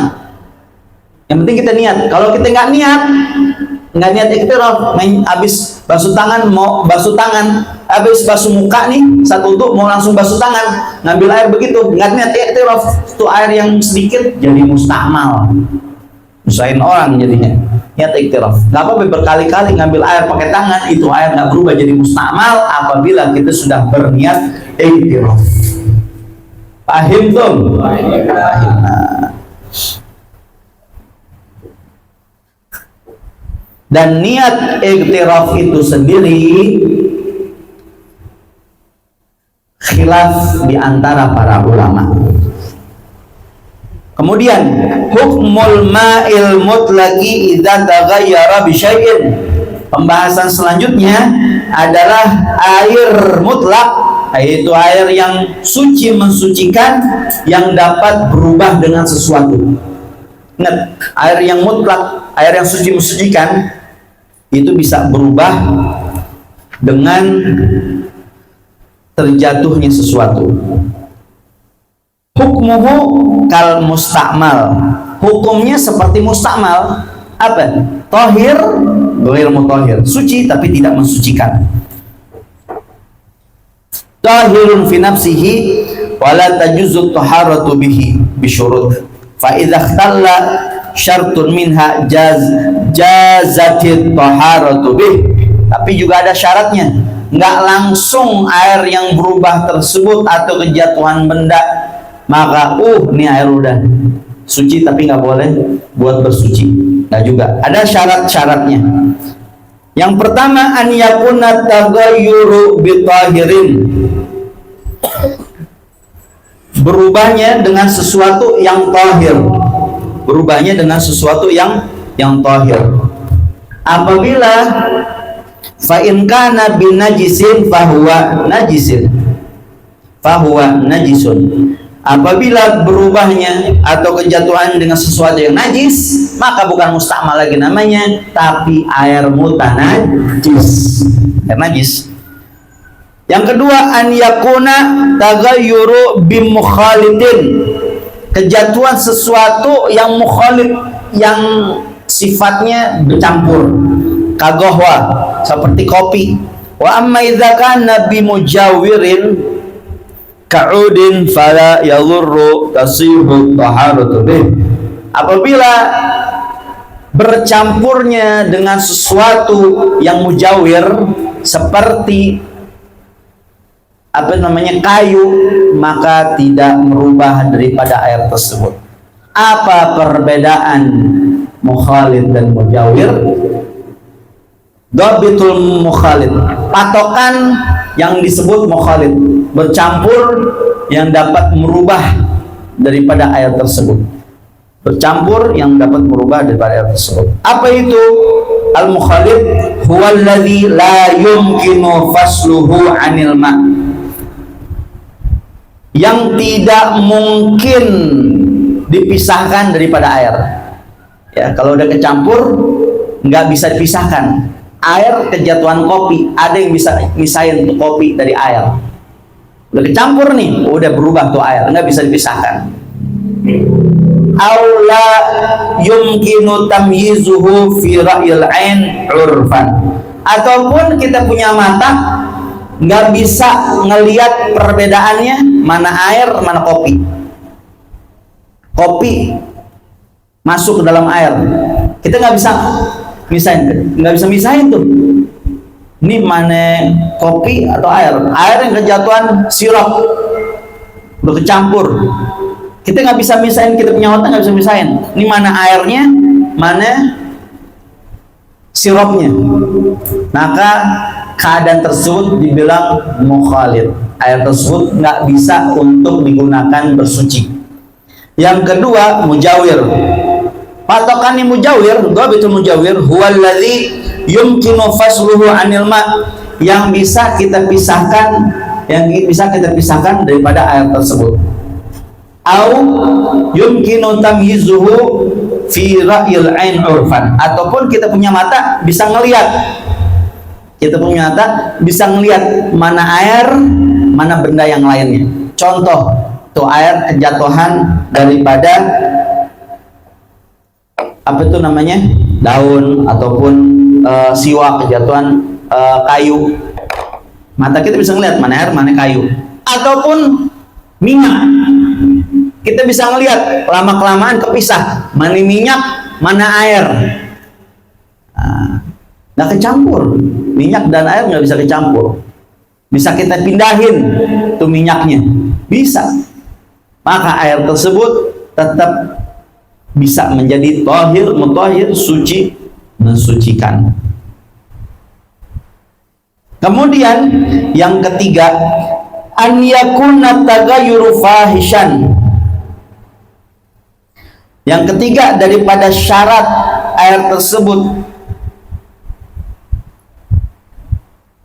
yang penting kita niat. Kalau kita nggak niat iktiraf, habis basuh tangan, mau basuh tangan, habis basuh muka nih, satu untuk mau langsung basuh tangan, ngambil air begitu, nggak niat iktiraf, itu air yang sedikit jadi musta'mal, usahain orang jadinya. Niat iktiraf, nggak apa-apa berkali-kali ngambil air pakai tangan, itu air nggak berubah jadi musta'mal apabila kita sudah berniat iktiraf. Pahim tuh? Pahim. Nah. Dan niat iktiraf itu sendiri khilaf di antara para ulama. Kemudian hukmul ma'il mutlaqi idza taghayyara bi syai'in. Pembahasan selanjutnya adalah air mutlak, yaitu air yang suci mensucikan yang dapat berubah dengan sesuatu. Ingat, air yang mutlak, air yang suci mensucikan itu bisa berubah dengan terjatuhnya sesuatu. Hukmuhu kal musta'mal, hukumnya seperti musta'mal. Apa? Tahir ghair mutahhir, suci tapi tidak mensucikan. Tahirun fi nafsihi wala tajuzu taharatu bihi bisyurut. Fa idza ikhtalla syartun minha jazatit taharatu bih. Tapi juga ada syaratnya. Nggak langsung air yang berubah tersebut atau kejatuhan benda, maka ini air udah suci tapi nggak boleh buat bersuci. Nggak juga. Ada syarat-syaratnya. Yang pertama, an yakuna taghayyuru bitahirin, berubahnya dengan sesuatu yang tahir, berubahnya dengan sesuatu yang tahir. Apabila fa in kana bin najisin fahuwa najisun, apabila berubahnya atau kejatuhan dengan sesuatu yang najis, maka bukan musta'mal lagi namanya, tapi air mutanajis, air najis. Yang kedua, an yakuna taghayyuru bimukhalidin, kejatuhan sesuatu yang mukhalid, yang sifatnya bercampur, kagohwa, seperti kopi. Wa amma idza kana bi mujawirin ka'udin fala yadhurru tasihu taharatu bih. Apabila bercampurnya dengan sesuatu yang mujawir seperti kayu, maka tidak merubah daripada air tersebut. Apa perbedaan mukhalid dan mujawir? Dhabitul mukhalid, patokan yang disebut mukhalid, bercampur yang dapat merubah daripada air tersebut. Bercampur yang dapat merubah daripada air tersebut. Apa itu? Al-mukhalid huwa alladhi la yumkinu fasluhu 'anil ma', yang tidak mungkin dipisahkan daripada air. Ya, kalau udah kecampur nggak bisa dipisahkan. Air kejatuhan kopi, ada yang bisa misahin tuh kopi dari air. Udah kecampur nih, udah berubah tuh air, nggak bisa dipisahkan. Aula yumkinu tamyizuhu fi ra'yil 'ain 'urfan, ataupun kita punya mata nggak bisa ngelihat perbedaannya mana air mana kopi. Kopi masuk ke dalam air, kita nggak bisa misahin tuh. Ini mana kopi atau air? Air yang kejatuhan sirup, udah kecampur. Kita nggak bisa misahin, kita punya otak nggak bisa misahin. Ini mana airnya, mana sirupnya. Maka keadaan tersebut dibilang mukhalid. Air tersebut nggak bisa untuk digunakan bersuci. Yang kedua, mujawir. Patokan yang mujawir, dhabitul mujawir huwallazi yumkinu fasluhu 'anil ma', yang bisa kita pisahkan, daripada air tersebut. Au yumkinu tamyizuhu fi ra'yil 'ain 'urfan, ataupun kita punya mata bisa ngelihat. Kita punya mata bisa ngelihat mana air, mana benda yang lainnya. Contoh, tuh air kejatuhan daripada daun ataupun siwak, kejatuhan kayu. Mata kita bisa ngelihat mana air, mana kayu. Ataupun minyak, kita bisa ngelihat lama kelamaan kepisah mana minyak, mana air. Nggak kecampur, minyak dan air nggak bisa kecampur. Bisa kita pindahin tuh minyaknya, bisa. Maka air tersebut tetap bisa menjadi tahir, mutahhir, suci, mensucikan. Kemudian yang ketiga, an yakuna tagayyuru fahishan. Yang ketiga daripada syarat air tersebut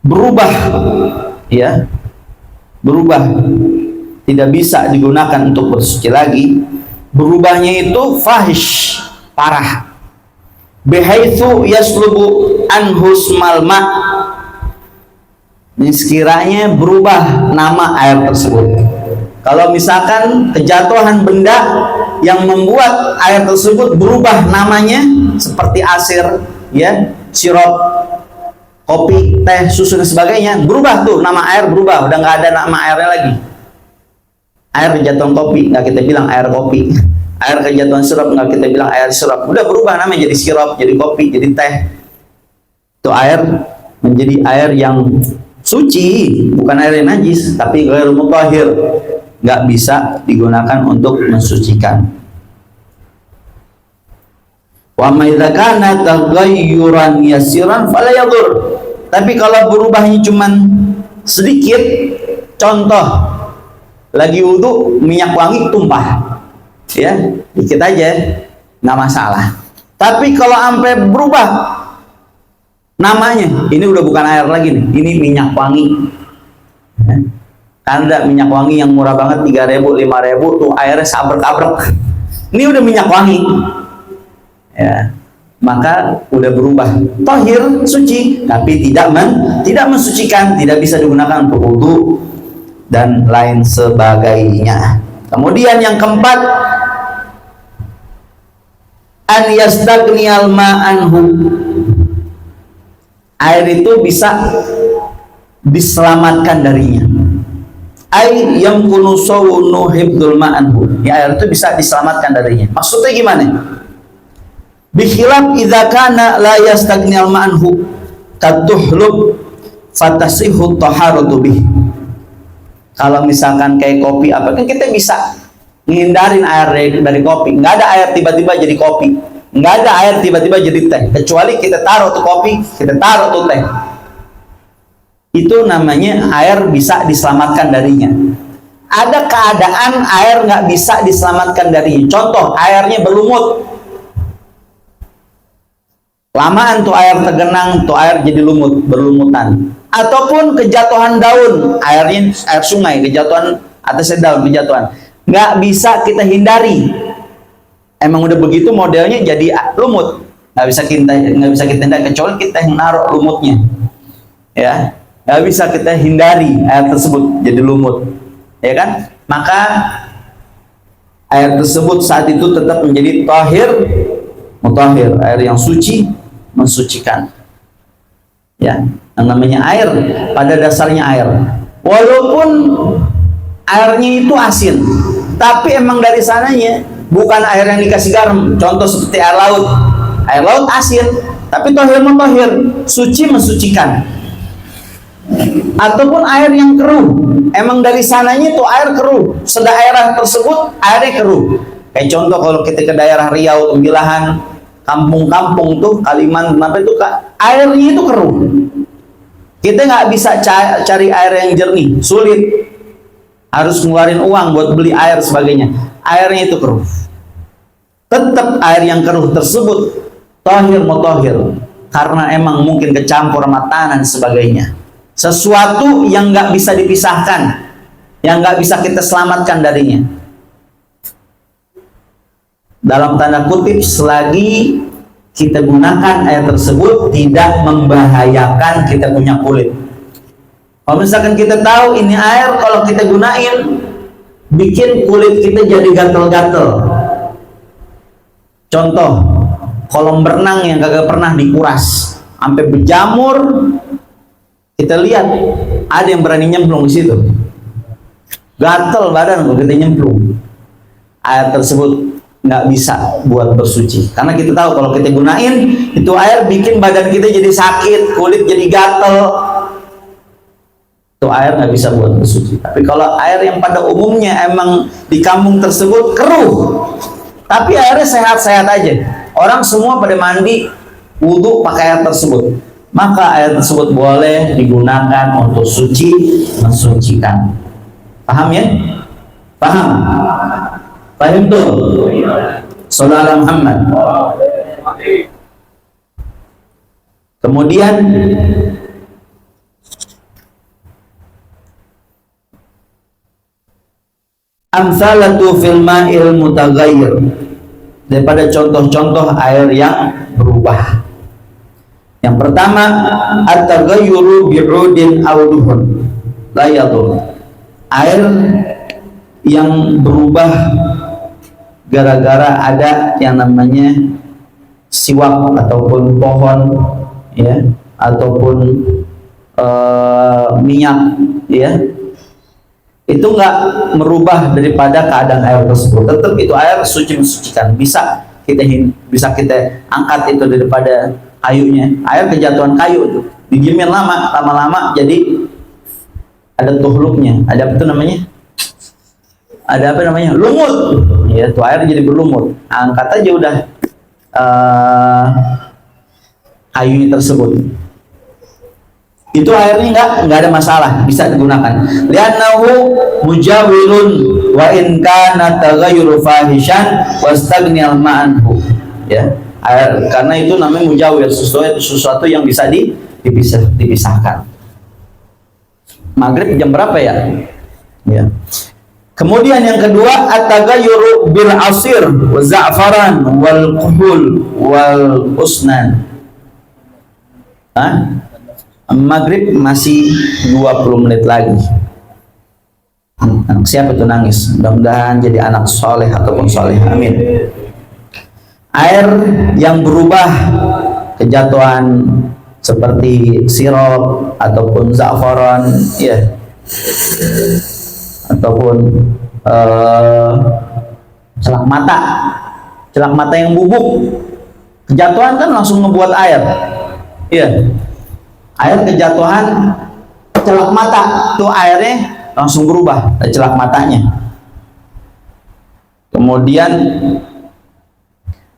berubah, ya, berubah, tidak bisa digunakan untuk bersuci lagi. Berubahnya itu fahish, parah. Bihaitsu yaslubu anhu ismal ma', ini sekiranya berubah nama air tersebut. Kalau misalkan kejatuhan benda yang membuat air tersebut berubah namanya, seperti asir, ya, sirup, kopi, teh, susu dan sebagainya, berubah tuh nama air, berubah, udah nggak ada nama airnya lagi. Air kejatuhan kopi nggak kita bilang air kopi, air kejatuhan sirup nggak kita bilang air sirup, udah berubah namanya jadi sirup, jadi kopi, jadi teh. Itu air menjadi air yang suci, bukan air yang najis, tapi ghairu mutahhir, nggak bisa digunakan untuk mensucikan. Wa ma idza kana taghayyuran yasiran fala yadur. Tapi kalau berubahnya cuman sedikit, contoh lagi wudu minyak wangi tumpah, ya, dikit aja nggak masalah. Tapi kalau sampai berubah namanya, ini udah bukan air lagi nih, ini minyak wangi. Ada minyak wangi yang murah banget 3.000, 5.000 tuh airnya sabrek-abrek. Ini udah minyak wangi, ya, maka udah berubah tahir, suci, tapi tidak mensucikan, tidak bisa digunakan untuk wudu dan lain sebagainya. Kemudian yang keempat, an yastaghniyal ma'anhu. Air itu bisa diselamatkan darinya. Ai yang kunusawunu hibdul ma'anhu. Ya, air itu bisa diselamatkan darinya. Maksudnya gimana? Bikhilaf idza kana la yastaghniyal ma'anhu katuhlub fatasihu taharatu bih. Kalau misalkan kayak kopi apa kan kita bisa ngindarin air dari kopi. Nggak ada air tiba-tiba jadi kopi, nggak ada air tiba-tiba jadi teh, kecuali kita taruh tuh kopi, kita taruh tuh teh. Itu namanya air bisa diselamatkan darinya. Ada keadaan air nggak bisa diselamatkan darinya. Contoh, airnya berlumut, lamaan tuh air tergenang, tuh air jadi lumut, berlumutan. Ataupun kejatuhan daun, airnya air sungai, kejatuhan atasnya daun, kejatuhan. Nggak bisa kita hindari. Emang udah begitu modelnya jadi lumut. Nggak bisa kita hindari, kecuali kita yang naruh lumutnya. Ya, nggak bisa kita hindari air tersebut jadi lumut. Ya kan? Maka air tersebut saat itu tetap menjadi tahir, mutahhir, air yang suci, mensucikan. Ya, yang namanya air pada dasarnya air. Walaupun airnya itu asin, tapi emang dari sananya bukan air yang dikasih garam. Contoh seperti air laut. Air laut asin, tapi tahir mutahhir, suci mensucikan. Ataupun air yang keruh, emang dari sananya itu air keruh, sedaerah tersebut airnya keruh. Kayak contoh kalau kita ke daerah Riau, Tembilahan, kampung-kampung tuh Kalimantan, apa itu airnya itu keruh. Kita nggak bisa cari air yang jernih, sulit. Harus ngeluarin uang buat beli air sebagainya. Airnya itu keruh. Tetap air yang keruh tersebut tahir mutahhir, karena emang mungkin kecampur sama tanah dan sebagainya. Sesuatu yang nggak bisa dipisahkan, yang nggak bisa kita selamatkan darinya. Dalam tanda kutip, selagi kita gunakan air tersebut tidak membahayakan kita punya kulit. Kalau misalkan kita tahu ini air kalau kita gunain bikin kulit kita jadi gatel-gatel. Contoh, kolam berenang yang kagak pernah dikuras sampai berjamur, kita lihat ada yang berani nyemplung di situ. Gatel badan kalau kita nyemplung. Air tersebut nggak bisa buat bersuci, karena kita tahu kalau kita gunain itu air bikin badan kita jadi sakit, kulit jadi gatel. Itu air nggak bisa buat bersuci. Tapi kalau air yang pada umumnya emang di kampung tersebut keruh, tapi airnya sehat-sehat aja, orang semua pada mandi wudhu pakai air tersebut, maka air tersebut boleh digunakan untuk suci, mensucikan. Paham ya? Paham? Paham tuh? Saudara Muhammad. Kemudian amsalatu fil ma'il mutaghayyir, daripada contoh-contoh air yang berubah. Yang pertama, at-taghayyuru bi'udin aw duhun la yadur. Air yang berubah gara-gara ada yang namanya siwak ataupun pohon, ya, ataupun minyak, ya, itu nggak merubah daripada keadaan air tersebut. Tetap itu air suci mensucikan. Bisa kita angkat itu daripada kayunya. Air kejatuhan kayu itu didiemin lama-lama jadi ada tuhluknya. Ada apa itu namanya? Ada apa namanya? Lumut. Ya, tuh air jadi berlumut. Angkat aja udah kayunya tersebut. Itu airnya nggak ada masalah, bisa digunakan. Li'annahu mujawirun wa in kana taghayyuru fahishan wastaghniyal ma'anhu. Ya, air, karena itu namanya mujawir, sesuatu yang bisa dipisahkan. Maghrib jam berapa ya? Ya. Kemudian yang kedua, at-taghayyuru bil asir wa za'faran wal kuhul wal usnan. Maghrib masih 20 menit lagi. Siapa itu nangis? Mudah-mudahan jadi anak soleh ataupun soleh. Amin. air yang berubah kejatuhan seperti sirup ataupun za'faran, ya, ataupun celak mata yang bubuk, kejatuhan kan langsung ngebuat air, ya, air kejatuhan celak mata tuh airnya langsung berubah celak matanya. Kemudian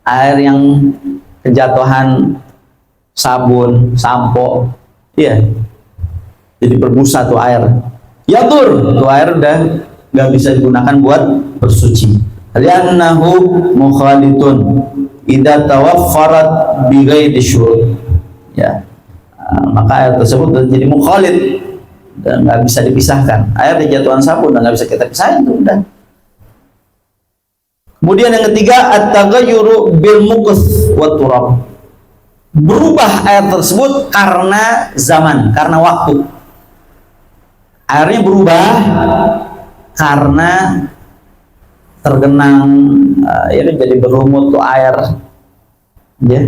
air yang kejatuhan sabun, sampo, iya, jadi berbusa tuh air. Yadur, tuh air udah nggak bisa digunakan buat bersuci. Li'annahu mukhalitun idza tawaffarat bi ghairi syurut. Ya. Maka air tersebut udah jadi mukhalit dan nggak bisa dipisahkan. Air kejatuhan sabun dan nggak bisa kita pisahin, itu udah. Kemudian yang ketiga, at-taghayyuru bil muqth wa turab. Berubah air tersebut karena zaman, karena waktu. Airnya berubah karena tergenang, ya jadi berlumut tuh air, ya,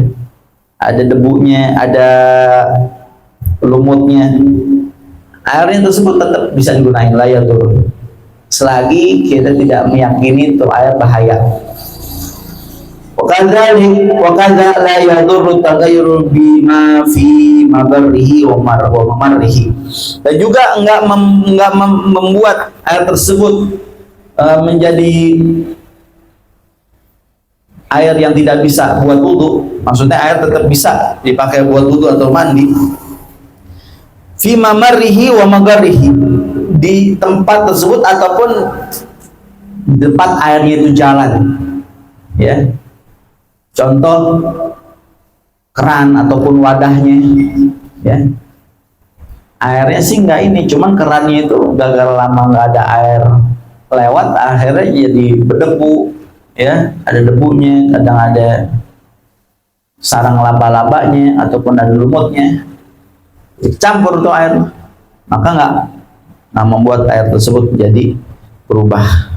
ada debunya, ada lumutnya. Airnya tersebut tetap bisa digunakan layak tuh, selagi kita tidak meyakini itu air bahaya. Wakadha la yadurru taghayyuru bima fi mabarrihi wa mamarrihi. Dan juga enggak membuat air tersebut menjadi air yang tidak bisa buat wudu. Maksudnya air tetap bisa dipakai buat wudu atau mandi. Fi mamarrihi wa magarrihi, di tempat tersebut ataupun di tempat airnya itu jalan, ya. Contoh keran ataupun wadahnya, ya, airnya sih nggak ini, cuman kerannya itu gagal lama nggak ada air lewat, akhirnya jadi berdebu, ya, ada debunya, kadang ada sarang laba-labanya ataupun ada lumutnya, campur tuh air, maka nggak membuat air tersebut jadi berubah.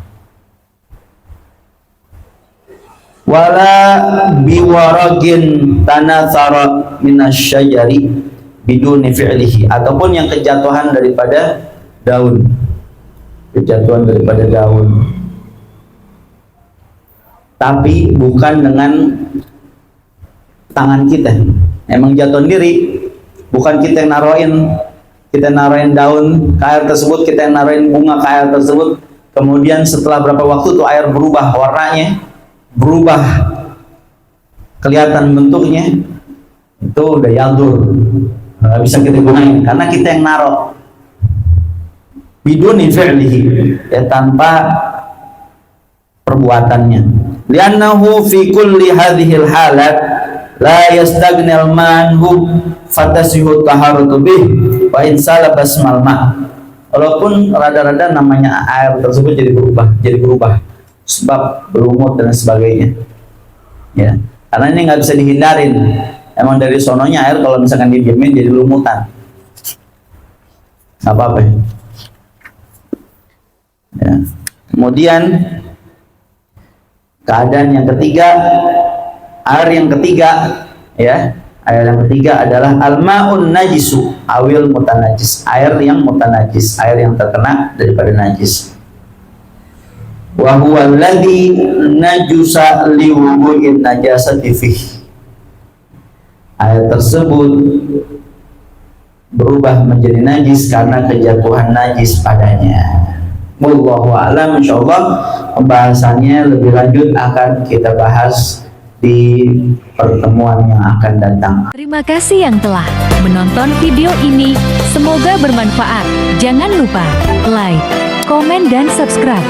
Wala biwaragin tanathara minasyajari biduni fi'lihi, ataupun yang kejatuhan daripada daun, tapi bukan dengan tangan kita, emang jatuh sendiri, bukan kita yang naroin daun ke air tersebut, kita yang naroin bunga ke air tersebut, kemudian setelah berapa waktu tuh air berubah warnanya, berubah kelihatan bentuknya, itu udah yadur, nggak bisa kita gunain karena kita yang naruh. Biduni fi'lihi, ya, tanpa perbuatannya. Li'annahu fi kulli hadhil halat la yastagnil manhu fatasihu taharatu bih wa in salaba ismal ma. Walaupun rada-rada namanya air tersebut jadi berubah sebab berlumut dan sebagainya, ya, karena ini nggak bisa dihindarin, emang dari sononya air kalau misalkan didiemin jadi lumutan, nggak apa-apa, ya. Kemudian keadaan yang ketiga, air yang ketiga adalah al-ma'un najisu awil mutanajis, air yang mutanajis, air yang terkena daripada najis. Wa huwa alladhi najusa liwudu'in najasati fihi, air tersebut berubah menjadi najis karena kejatuhan najis padanya. Wallahu a'lam. Insyaallah pembahasannya lebih lanjut akan kita bahas di pertemuan yang akan datang. Terima kasih yang telah menonton video ini. Semoga bermanfaat. Jangan lupa like, komen, dan subscribe.